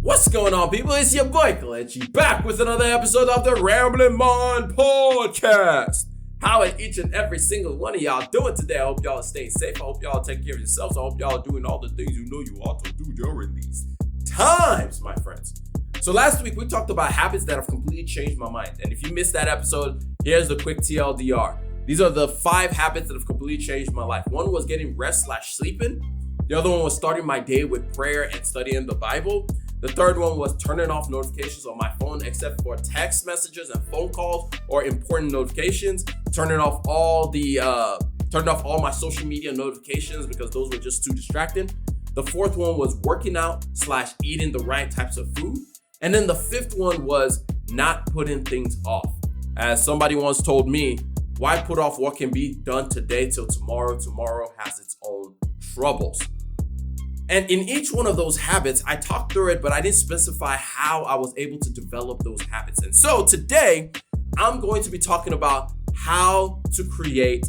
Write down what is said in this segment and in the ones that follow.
What's going on, people? It's your boy KelechIwuaba back with another episode of the Rambling Mind Podcast. How are each and every single one of y'all doing today? I hope y'all are staying safe. I hope y'all are taking care of yourselves. I hope y'all are doing all the things you know you ought to do during these times, my friends. So last week we talked about habits that have completely changed my mind. And if you missed that episode, here's the quick TLDR. These are the 5 habits that have completely changed my life. One was getting rest/sleeping. The other one was starting my day with prayer and studying the Bible. The third one was turning off notifications on my phone except for text messages and phone calls or important notifications. Turning off all my social media notifications because those were just too distracting. The fourth one was working out/eating the right types of food. And then the fifth one was not putting things off. As somebody once told me, why put off what can be done today till tomorrow? Tomorrow has its own troubles. And in each one of those habits, I talked through it, but I didn't specify how I was able to develop those habits. And so today, I'm going to be talking about how to create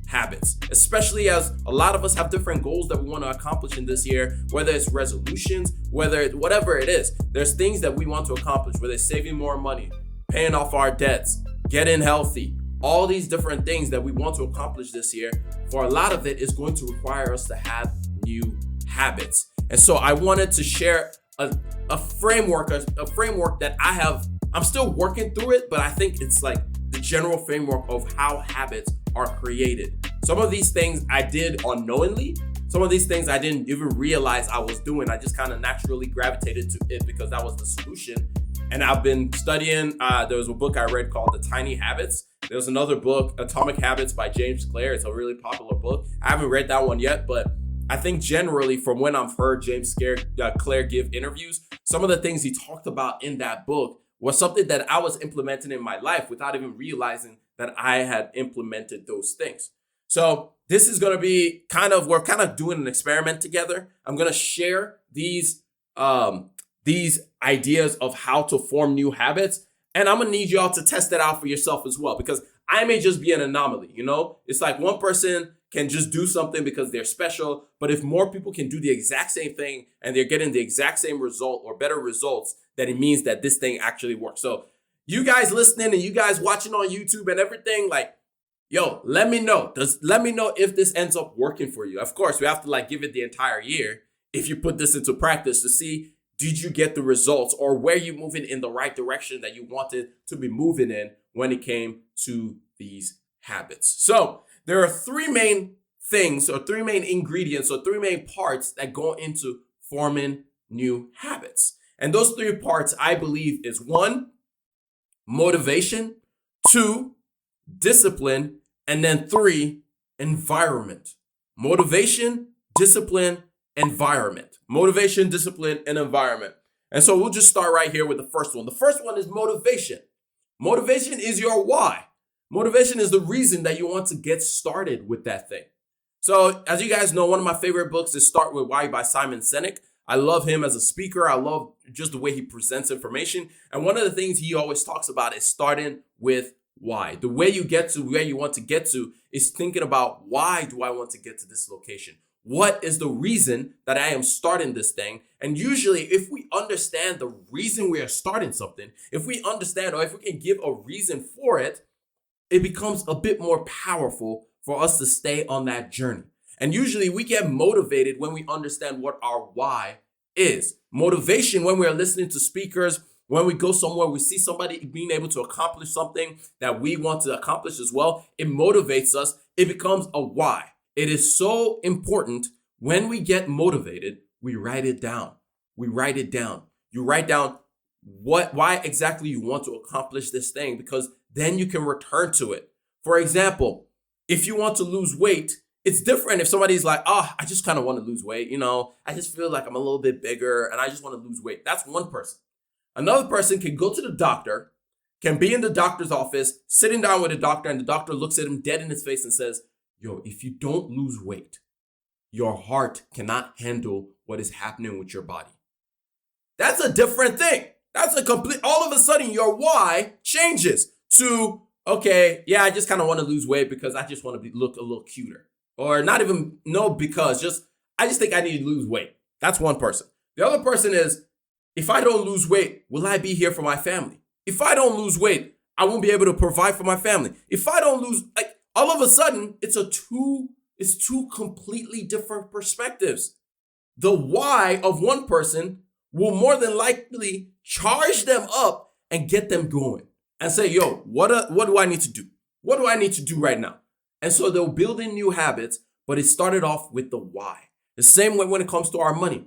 habits, especially as a lot of us have different goals that we want to accomplish in this year, whether it's resolutions, whatever it is. There's things that we want to accomplish, whether it's saving more money, paying off our debts, getting healthy, all these different things that we want to accomplish this year. For a lot of it is going to require us to have new habits. And so I wanted to share a framework that I'm still working through it, but I think it's like the general framework of how habits are created. Some of these things I did unknowingly. Some of these things I didn't even realize I was doing. I just kind of naturally gravitated to it because that was the solution. And I've been studying, there was a book I read called The Tiny Habits. There's another book, Atomic Habits by James Clear. It's a really popular book. I haven't read that one yet, but I think generally from when I've heard James Clear give interviews, some of the things he talked about in that book was something that I was implementing in my life without even realizing that I had implemented those things. So this is going to be we're kind of doing an experiment together. I'm going to share these ideas of how to form new habits. And I'm going to need y'all to test it out for yourself as well, because I may just be an anomaly. It's like one person can just do something because they're special. But if more people can do the exact same thing and they're getting the exact same result or better results, then it means that this thing actually works. So you guys listening and you guys watching on YouTube and everything, let me know. Let me know if this ends up working for you. Of course, we have to give it the entire year if you put this into practice to see, did you get the results or were you moving in the right direction that you wanted to be moving in when it came to these habits? So there are 3 main things or 3 main ingredients or 3 main parts that go into forming new habits. And those 3 parts, I believe, is 1, motivation, 2, discipline, and then 3, environment. Motivation, discipline, environment. Motivation, discipline, and environment. And so we'll just start right here with the first one. The first one is motivation. Motivation is your why. Motivation is the reason that you want to get started with that thing. So as you guys know, one of my favorite books is Start With Why by Simon Sinek. I love him as a speaker. I love just the way he presents information. And one of the things he always talks about is starting with why. The way you get to where you want to get to is thinking about, why do I want to get to this location? What is the reason that I am starting this thing? And usually if we understand the reason we are starting something, if we understand or if we can give a reason for it, it becomes a bit more powerful for us to stay on that journey. And usually we get motivated when we understand what our why is. Motivation, when we are listening to speakers, when we go somewhere, we see somebody being able to accomplish something that we want to accomplish as well, it motivates us. It becomes a why. It is so important when we get motivated, we write it down. We write it down. You write down why exactly you want to accomplish this thing, because then you can return to it. For example, if you want to lose weight, it's different if somebody's like, I just kind of want to lose weight. I just feel like I'm a little bit bigger and I just want to lose weight. That's one person. Another person can go to the doctor, can be in the doctor's office, sitting down with a doctor, and the doctor looks at him dead in his face and says, if you don't lose weight, your heart cannot handle what is happening with your body. That's a different thing. That's all of a sudden your why changes to, okay, yeah, I just kind of want to lose weight because I just want to look a little cuter. Or not even, no, because I just think I need to lose weight. That's one person. The other person is, If I don't lose weight, will I be here for my family? If I don't lose weight, I won't be able to provide for my family. If I don't lose, like all of a sudden, it's two completely different perspectives. The why of one person will more than likely charge them up and get them going and say, yo, what do I need to do? What do I need to do right now? And so they'll build in new habits, but it started off with the why. The same way when it comes to our money.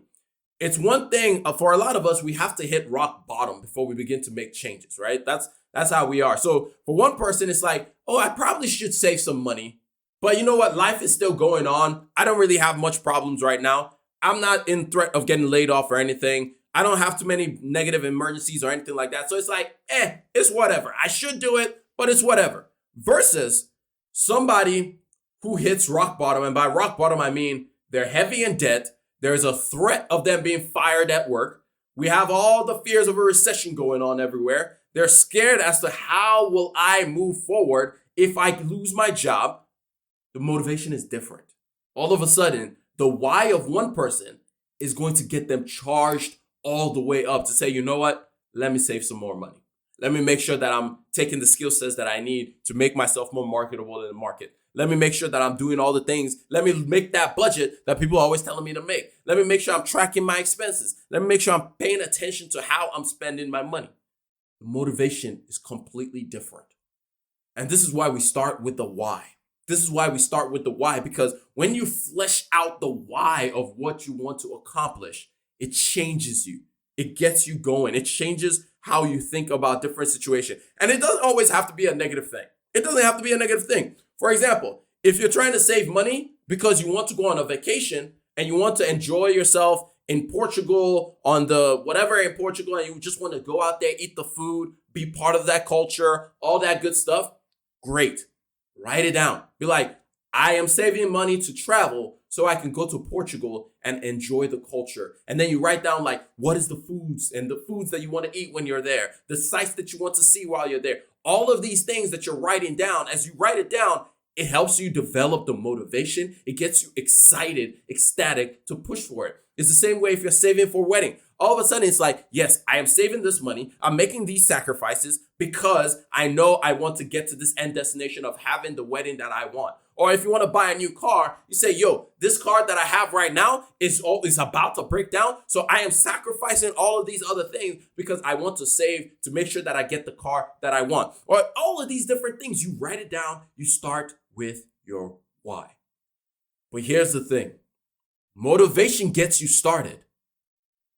It's one thing for a lot of us, we have to hit rock bottom before we begin to make changes, right? That's how we are. So for one person, it's like, oh, I probably should save some money. But you know what? Life is still going on. I don't really have much problems right now. I'm not in threat of getting laid off or anything. I don't have too many negative emergencies or anything like that. So it's like, it's whatever. I should do it, but it's whatever. Versus somebody who hits rock bottom. And by rock bottom, I mean they're heavy in debt. There's a threat of them being fired at work. We have all the fears of a recession going on everywhere. They're scared as to how will I move forward if I lose my job. The motivation is different. All of a sudden, the why of one person is going to get them charged all the way up to say, you know what? Let me save some more money. Let me make sure that I'm taking the skill sets that I need to make myself more marketable in the market. Let me make sure that I'm doing all the things. Let me make that budget that people are always telling me to make. Let me make sure I'm tracking my expenses. Let me make sure I'm paying attention to how I'm spending my money. The motivation is completely different. And this is why we start with the why. This is why we start with the why, because when you flesh out the why of what you want to accomplish, it changes you. It gets you going. It changes how you think about different situations. And it doesn't always have to be a negative thing. It doesn't have to be a negative thing. For example, if you're trying to save money because you want to go on a vacation and you want to enjoy yourself in Portugal on the whatever in Portugal, and you just want to go out there, eat the food, be part of that culture, all that good stuff, great. Write it down. Be like, I am saving money to travel so I can go to Portugal and enjoy the culture. And then you write down like, what is the foods and the foods that you want to eat when you're there, the sights that you want to see while you're there. All of these things that you're writing down, as you write it down, it helps you develop the motivation. It gets you excited, ecstatic to push for it. It's the same way if you're saving for a wedding. All of a sudden, it's like, yes, I am saving this money. I'm making these sacrifices because I know I want to get to this end destination of having the wedding that I want. Or if you want to buy a new car, you say, yo, this car that I have right now is about to break down. So I am sacrificing all of these other things because I want to save to make sure that I get the car that I want. Or all of these different things, you write it down. You start with your why. But here's the thing. Motivation gets you started,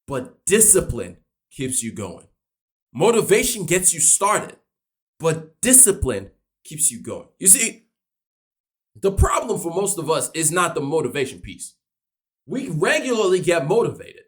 but discipline keeps you going. Motivation gets you started, but discipline keeps you going. You see, the problem for most of us is not the motivation piece. We regularly get motivated.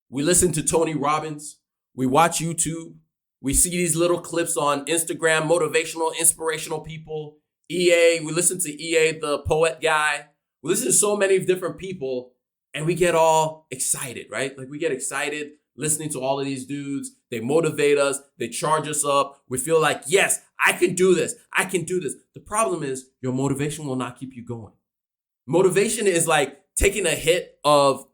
We listen to Tony Robbins. We watch YouTube. We see these little clips on Instagram, motivational, inspirational people. EA, we listen to EA, the poet guy. We listen to so many different people and we get all excited, right? Like we get excited listening to all of these dudes. They motivate us. They charge us up. We feel like, yes, I can do this. I can do this. The problem is your motivation will not keep you going. Motivation is like taking a hit of,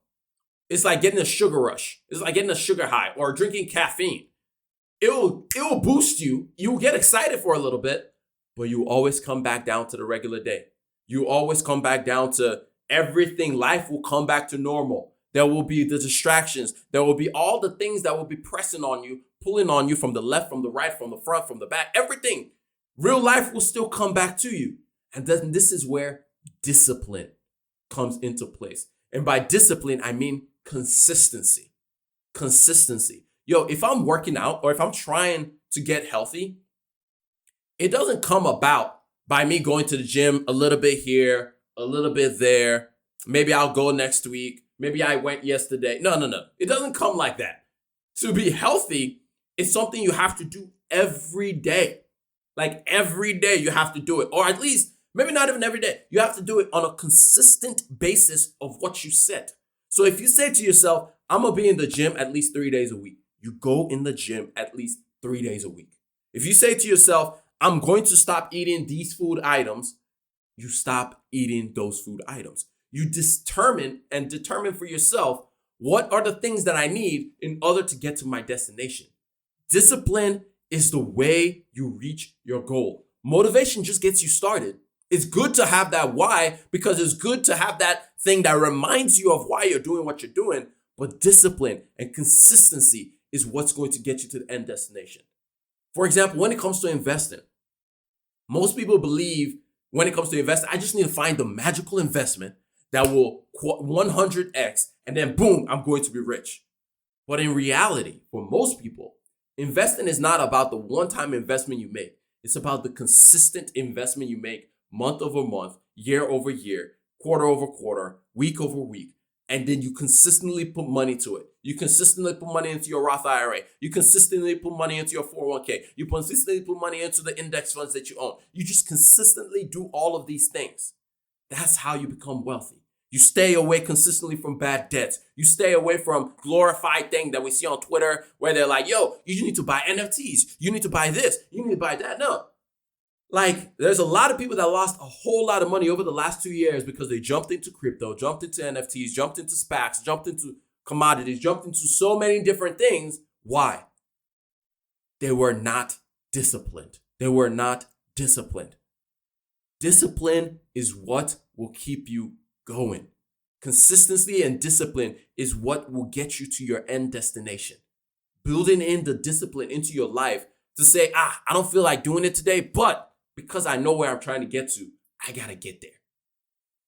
it's like getting a sugar rush. It's like getting a sugar high or drinking caffeine. It will boost you. You will get excited for a little bit, but you always come back down to the regular day. You always come back down to everything. Life will come back to normal. There will be the distractions. There will be all the things that will be pressing on you, pulling on you from the left, from the right, from the front, from the back, everything. Real life will still come back to you. And then this is where discipline comes into place. And by discipline, I mean consistency. Consistency. Yo, if I'm working out or if I'm trying to get healthy, it doesn't come about by me going to the gym a little bit here, a little bit there. Maybe I'll go next week. Maybe I went yesterday. No. It doesn't come like that. To be healthy, it's something you have to do every day. Like every day you have to do it. Or at least, maybe not even every day. You have to do it on a consistent basis of what you set. So if you say to yourself, I'm going to be in the gym at least 3 days a week. You go in the gym at least 3 days a week. If you say to yourself, I'm going to stop eating these food items, you stop eating those food items. You determine for yourself What are the things that I need in order to get to my destination? Discipline is the way you reach your goal. Motivation just gets you started. It's good to have that why because it's good to have that thing that reminds you of why you're doing what you're doing. But discipline and consistency is what's going to get you to the end destination. For example, when it comes to investing, most people believe when it comes to investing, I just need to find the magical investment that will 100x and then boom, I'm going to be rich. But in reality, for most people, investing is not about the one-time investment you make. It's about the consistent investment you make month over month, year over year, quarter over quarter, week over week. And then you consistently put money to it. You consistently put money into your Roth IRA. You consistently put money into your 401k. You consistently put money into the index funds that you own. You just consistently do all of these things. That's how you become wealthy. You stay away consistently from bad debts. You stay away from glorified things that we see on Twitter where they're like, yo, you need to buy NFTs. You need to buy this. You need to buy that. No. Like, there's a lot of people that lost a whole lot of money over the last 2 years because they jumped into crypto, jumped into NFTs, jumped into SPACs, jumped into commodities, jumped into so many different things. Why? They were not disciplined. They were not disciplined. Discipline is what will keep you going. Consistency and discipline is what will get you to your end destination. Building in the discipline into your life to say, I don't feel like doing it today, but because I know where I'm trying to get to, I gotta get there.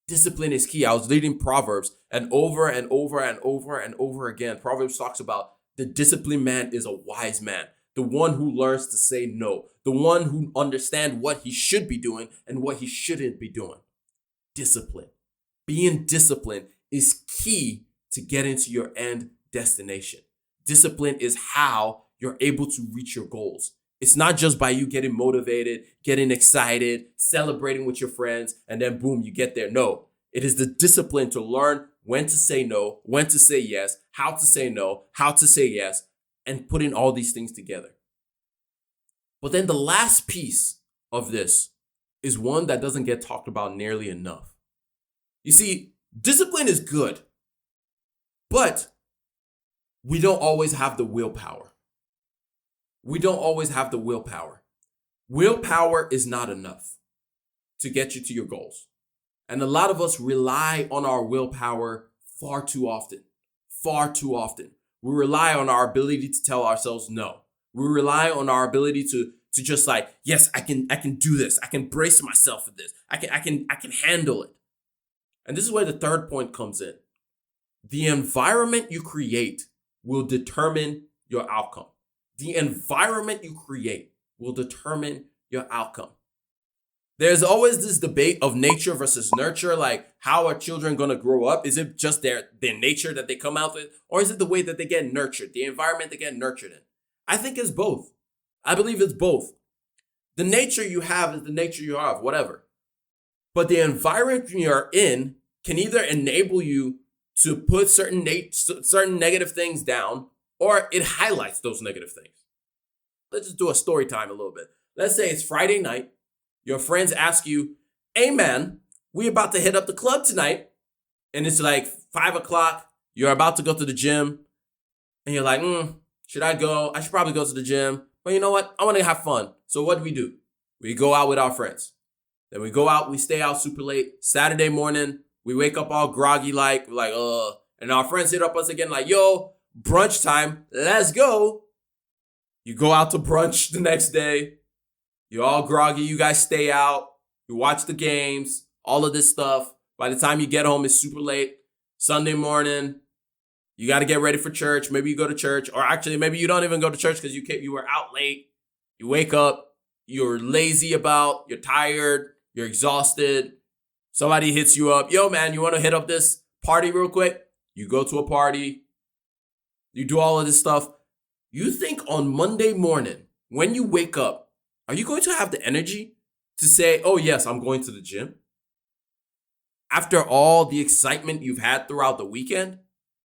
Discipline is key. I was reading Proverbs and over and over and over and over again, Proverbs talks about the disciplined man is a wise man, the one who learns to say no, the one who understands what he should be doing and what he shouldn't be doing. Discipline. Being disciplined is key to getting to your end destination. Discipline is how you're able to reach your goals. It's not just by you getting motivated, getting excited, celebrating with your friends, and then boom, you get there. No, it is the discipline to learn when to say no, when to say yes, how to say no, how to say yes, and putting all these things together. But then the last piece of this is one that doesn't get talked about nearly enough. You see, discipline is good, but we don't always have the willpower. We don't always have the willpower. Willpower is not enough to get you to your goals. And a lot of us rely on our willpower far too often. Far too often. We rely on our ability to tell ourselves no. We rely on our ability to just like, yes, I can do this. I can brace myself for this. I can handle it. And this is where the third point comes in. The environment you create will determine your outcome. The environment you create will determine your outcome. There's always this debate of nature versus nurture, like how are children going to grow up? Is it just their nature that they come out with? Or is it the way that they get nurtured, the environment they get nurtured in? I think it's both. I believe it's both. The nature you have is the nature you have, whatever. But the environment you're in can either enable you to put certain negative things down, or it highlights those negative things. Let's just do a story time a little bit. Let's say it's Friday night. Your friends ask you, hey man, we about to hit up the club tonight. And it's like 5 o'clock. You're about to go to the gym. And you're like, should I go? I should probably go to the gym. But you know what? I want to have fun. So what do? We go out with our friends. Then we go out, we stay out super late. Saturday morning, we wake up all groggy like, we're like, and our friends hit up us again like, yo, brunch time, let's go. You go out to brunch the next day. You're all groggy. You guys stay out. You watch the games, all of this stuff. By the time you get home, it's super late. Sunday morning, you got to get ready for church. Maybe you go to church, or actually maybe you don't even go to church because you were out late. You wake up, you're lazy you're tired, you're exhausted. Somebody hits you up. Yo, man, you want to hit up this party real quick? You go to a party. You do all of this stuff. You think on Monday morning, when you wake up, are you going to have the energy to say, oh, yes, I'm going to the gym? After all the excitement you've had throughout the weekend?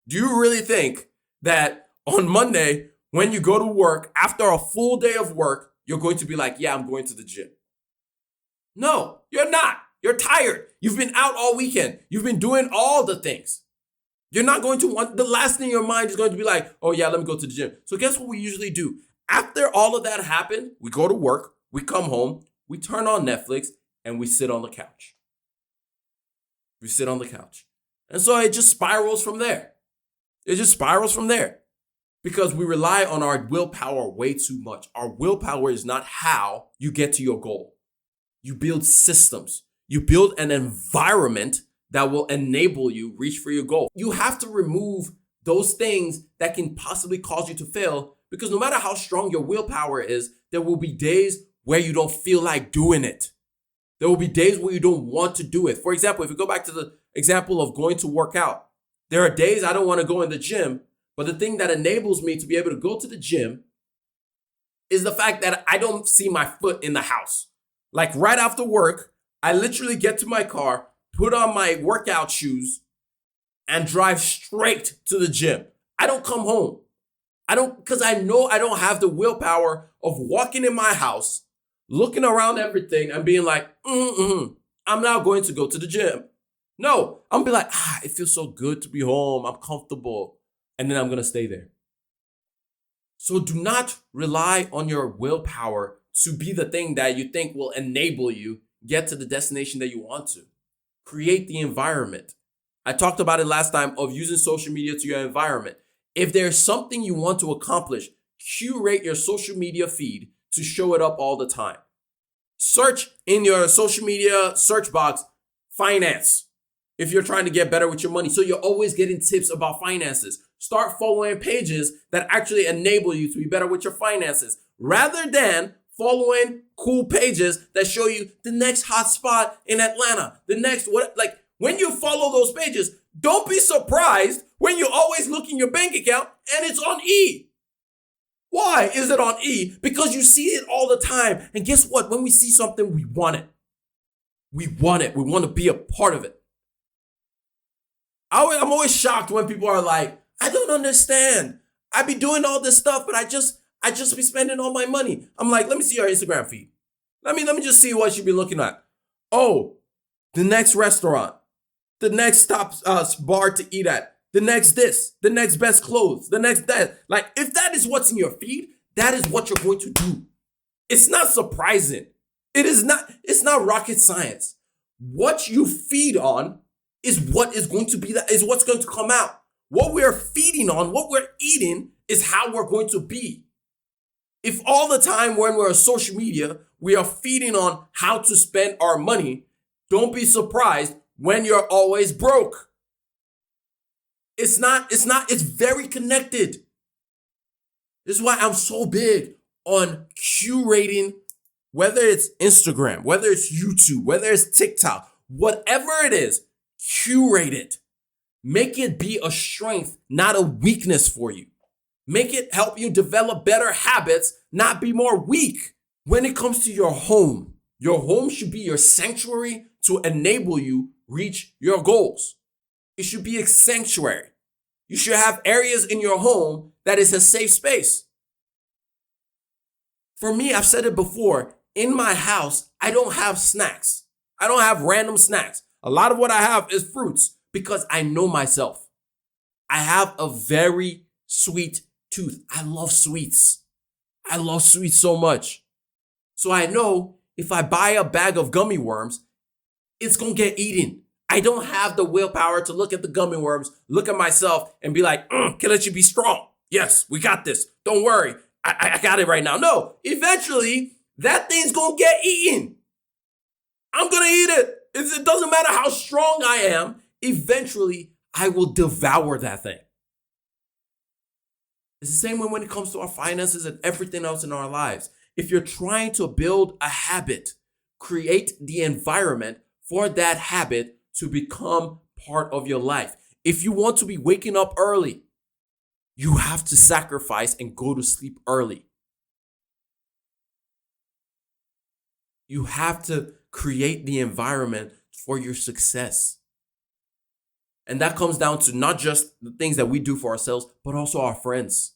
Do you really think that on Monday, when you go to work, after a full day of work, you're going to be like, yeah, I'm going to the gym? No, you're not. You're tired. You've been out all weekend. You've been doing all the things. You're not going to want, the last thing in your mind is going to be like, oh yeah, let me go to the gym. So guess what we usually do? After all of that happened, we go to work, we come home, we turn on Netflix, and we sit on the couch. We sit on the couch. And so it just spirals from there. It just spirals from there. Because we rely on our willpower way too much. Our willpower is not how you get to your goal. You build systems. You build an environment that will enable you reach for your goal. You have to remove those things that can possibly cause you to fail, because no matter how strong your willpower is, there will be days where you don't feel like doing it. There will be days where you don't want to do it. For example, if you go back to the example of going to work out, there are days I don't want to go in the gym, but the thing that enables me to be able to go to the gym is the fact that I don't see my foot in the house. Like right after work, I literally get to my car, put on my workout shoes, and drive straight to the gym. I don't come home. Because I know I don't have the willpower of walking in my house, looking around everything and being like, I'm now going to go to the gym. No, I'm gonna be like, it feels so good to be home. I'm comfortable. And then I'm going to stay there. So do not rely on your willpower to be the thing that you think will enable you get to the destination that you want to. Create the environment. I talked about it last time of using social media to your environment. If there's something you want to accomplish, curate your social media feed to show it up all the time. Search in your social media search box, finance, if you're trying to get better with your money. So you're always getting tips about finances. Start following pages that actually enable you to be better with your finances, rather than following cool pages that show you the next hot spot in Atlanta, the next what. Like when you follow those pages, don't be surprised when you always look in your bank account and it's on E. Why is it on E? Because you see it all the time. And guess what? When we see something, we want it. We want it. We want to be a part of it. I'm always shocked when people are like, I don't understand. I be doing all this stuff, but I just be spending all my money. I'm like, let me see your Instagram feed. Let me just see what you be looking at. Oh, the next restaurant, the next top bar to eat at, the next this, the next best clothes, the next that. Like, if that is what's in your feed, that is what you're going to do. It's not surprising. It's not rocket science. What you feed on is what is going to be, is what's going to come out. What we're feeding on, what we're eating is how we're going to be. If all the time when we're on social media, we are feeding on how to spend our money, don't be surprised when you're always broke. It's very connected. This is why I'm so big on curating, whether it's Instagram, whether it's YouTube, whether it's TikTok, whatever it is, curate it. Make it be a strength, not a weakness for you. Make it help you develop better habits, not be more weak. When it comes to your home should be your sanctuary to enable you reach your goals. It should be a sanctuary. You should have areas in your home that is a safe space. For me, I've said it before, in my house, I don't have snacks. I don't have random snacks. A lot of what I have is fruits because I know myself. I have a very sweet tooth. I love sweets. I love sweets so much. So I know if I buy a bag of gummy worms, it's going to get eaten. I don't have the willpower to look at the gummy worms, look at myself and be like, Kelechi, be strong. Yes, we got this. Don't worry. I got it right now. No, eventually that thing's going to get eaten. I'm going to eat it. It doesn't matter how strong I am. Eventually, I will devour that thing. It's the same way when it comes to our finances and everything else in our lives. If you're trying to build a habit, create the environment for that habit to become part of your life. If you want to be waking up early, you have to sacrifice and go to sleep early. You have to create the environment for your success. And that comes down to not just the things that we do for ourselves, but also our friends.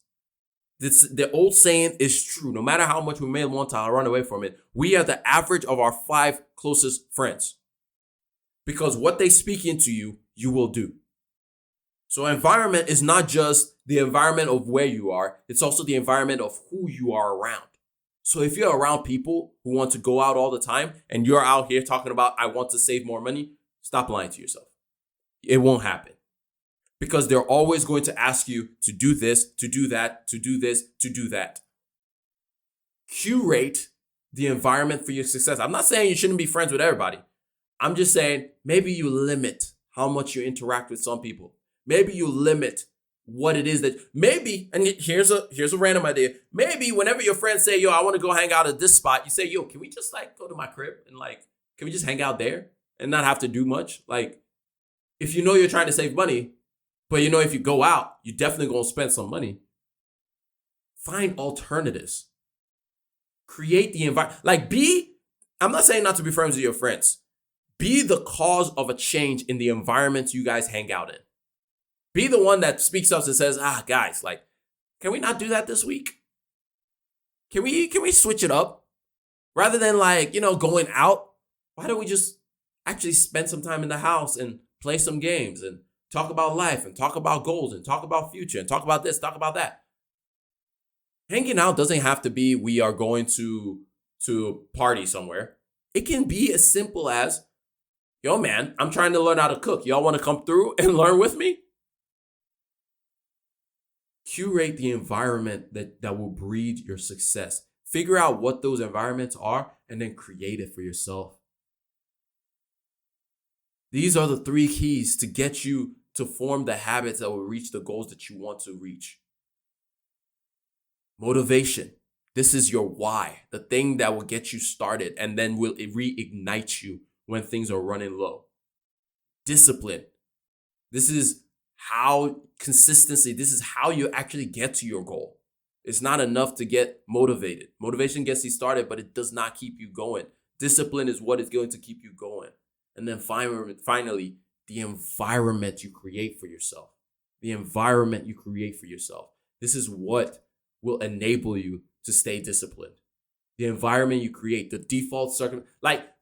The old saying is true. No matter how much we may want to run away from it, we are the average of our 5 closest friends. Because what they speak into you, you will do. So environment is not just the environment of where you are, it's also the environment of who you are around. So if you're around people who want to go out all the time and you're out here talking about, I want to save more money, stop lying to yourself. It won't happen. Because they're always going to ask you to do this, to do that, to do this, to do that. Curate the environment for your success. I'm not saying you shouldn't be friends with everybody. I'm just saying maybe you limit how much you interact with some people. Maybe you limit what it is that maybe, and here's a random idea. Maybe whenever your friends say, yo, I want to go hang out at this spot, you say, yo, can we just go to my crib and can we just hang out there and not have to do much? If you know you're trying to save money, but if you go out, you're definitely going to spend some money. Find alternatives. Create the environment. I'm not saying not to be friends with your friends. Be the cause of a change in the environments you guys hang out in. Be the one that speaks up and says, guys, can we not do that this week? Can we switch it up? Rather than going out, why don't we just actually spend some time in the house and play some games and talk about life and talk about goals and talk about future and talk about this, talk about that. Hanging out doesn't have to be we are going to party somewhere. It can be as simple as, yo, man, I'm trying to learn how to cook. Y'all want to come through and learn with me? Curate the environment that will breed your success. Figure out what those environments are and then create it for yourself. These are the 3 keys to get you to form the habits that will reach the goals that you want to reach. Motivation. This is your why, the thing that will get you started and then will reignite you when things are running low. Discipline. This is how consistency, this is how you actually get to your goal. It's not enough to get motivated. Motivation gets you started, but it does not keep you going. Discipline is what is going to keep you going. And then finally, the environment you create for yourself. The environment you create for yourself. This is what will enable you to stay disciplined. The environment you create, the default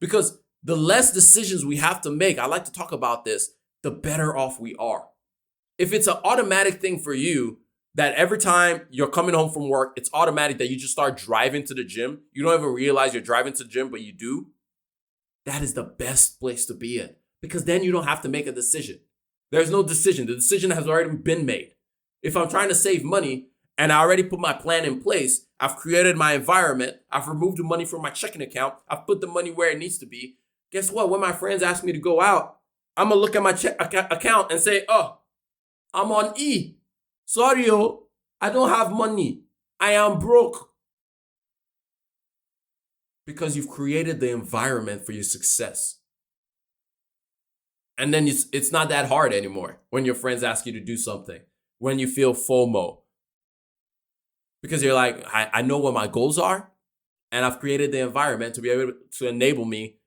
because the less decisions we have to make, I like to talk about this, the better off we are. If it's an automatic thing for you that every time you're coming home from work, it's automatic that you just start driving to the gym. You don't even realize you're driving to the gym, but you do. That is the best place to be in because then you don't have to make a decision. There's no decision. The decision has already been made. If I'm trying to save money and I already put my plan in place, I've created my environment, I've removed the money from my checking account, I've put the money where it needs to be. Guess what? When my friends ask me to go out, I'm going to look at my account and say, oh, I'm on E. Sorry, I don't have money. I am broke. Because you've created the environment for your success. And then it's not that hard anymore when your friends ask you to do something, when you feel FOMO. Because you're like, I know what my goals are, and I've created the environment to be able to enable me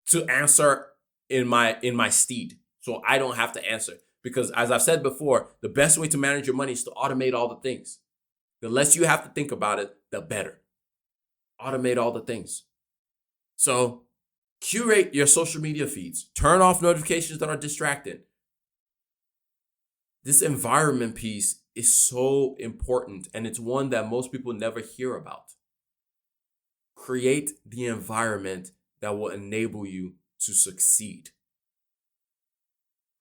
to answer in my stead. So I don't have to answer. Because as I've said before, the best way to manage your money is to automate all the things. The less you have to think about it, the better. Automate all the things. So curate your social media feeds. Turn off notifications that are distracting. This environment piece is so important, and it's one that most people never hear about. Create the environment that will enable you to succeed.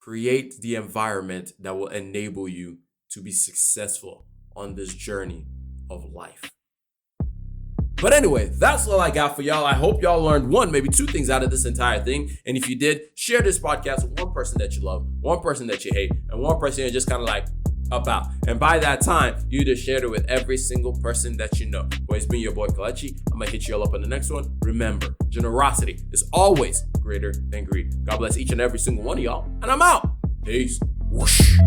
Create the environment that will enable you to be successful on this journey of life. But anyway, that's all I got for y'all. I hope y'all learned 1, maybe 2 things out of this entire thing. And if you did, share this podcast with one person that you love, one person that you hate, and one person you're just kind of about. And by that time, you just shared it with every single person that you know. Well, it's been your boy Kelechi. I'm going to hit you all up on the next one. Remember, generosity is always greater than greed. God bless each and every single one of y'all. And I'm out. Peace. Whoosh.